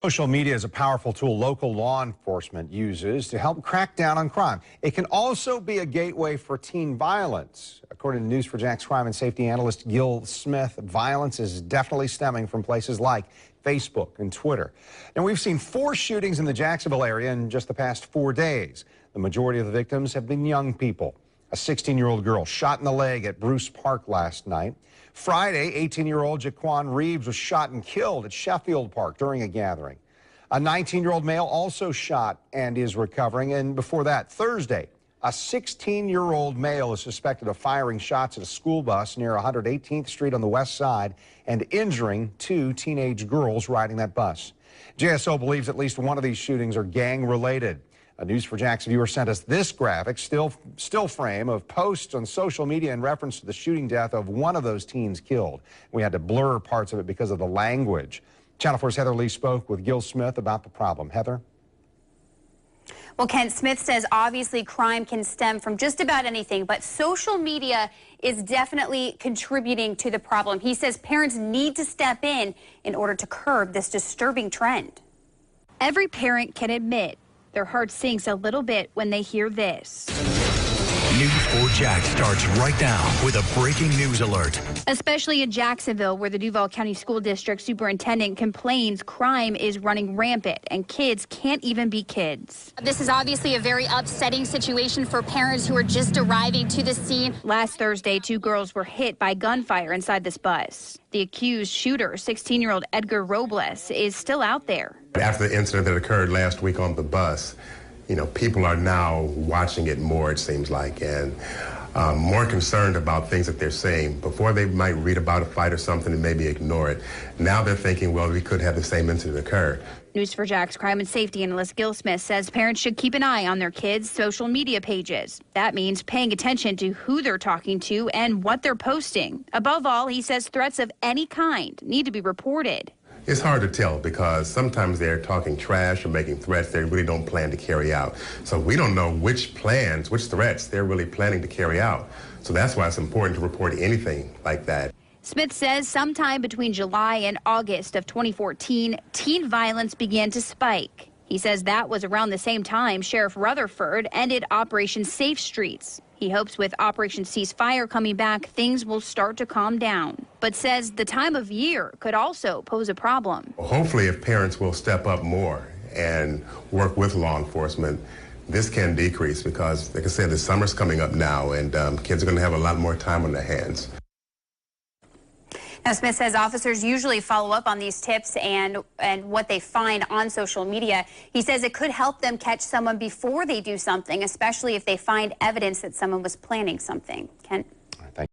Social media is a powerful tool local law enforcement uses to help crack down on crime. It can also be a gateway for teen violence. According to News4JAX crime and safety analyst Gil Smith, violence is definitely stemming from places like Facebook and Twitter. Now, we've seen 4 shootings in the Jacksonville area in just the past 4 days. The majority of the victims have been young people. A 16-year-old girl shot in the leg at Bruce Park last night. Friday, 18-year-old Jaquan Reeves was shot and killed at Sheffield Park during a gathering. A 19-year-old male also shot and is recovering. And before that, Thursday, a 16-year-old male is suspected of firing shots at a school bus near 118th Street on the west side and injuring 2 teenage girls riding that bus. JSO believes at least one of these shootings are gang-related. A News4JAX viewer sent us this graphic, still frame of posts on social media in reference to the shooting death of one of those teens killed. We had to blur parts of it because of the language. Channel 4's Heather Lee spoke with Gil Smith about the problem. Heather? Well, Kent, Smith says obviously crime can stem from just about anything, but social media is definitely contributing to the problem. He says parents need to step in order to curb this disturbing trend. Every parent can admit their heart sinks a little bit when they hear this. News4JAX starts right now with a breaking news alert. Especially in Jacksonville, where the Duval County School District Superintendent complains crime is running rampant and kids can't even be kids. This is obviously a very upsetting situation for parents who are just arriving to the scene. Last Thursday, 2 girls were hit by gunfire inside this bus. The accused shooter, 16-year-old Edgar Robles, is still out there. After the incident that occurred last week on the bus, people are now watching it more, it seems like, and more concerned about things that they're saying. Before, they might read about a fight or something and maybe ignore it. Now they're thinking, well, we could have the same incident occur. News4JAX crime and safety analyst Gil Smith says parents should keep an eye on their kids' social media pages. That means paying attention to who they're talking to and what they're posting. Above all, he says threats of any kind need to be reported. It's hard to tell because sometimes they're talking trash or making threats they really don't plan to carry out. So we don't know which threats they're really planning to carry out. So that's why it's important to report anything like that. Smith says sometime between July and August of 2014, teen violence began to spike. He says that was around the same time Sheriff Rutherford ended Operation Safe Streets. He hopes with Operation Ceasefire coming back, things will start to calm down, but says the time of year could also pose a problem. Hopefully, if parents will step up more and work with law enforcement, this can decrease because, like I said, the summer's coming up now, and kids are going to have a lot more time on their hands. Now, Smith says officers usually follow up on these tips and what they find on social media. He says it could help them catch someone before they do something, especially if they find evidence that someone was planning something. Kent?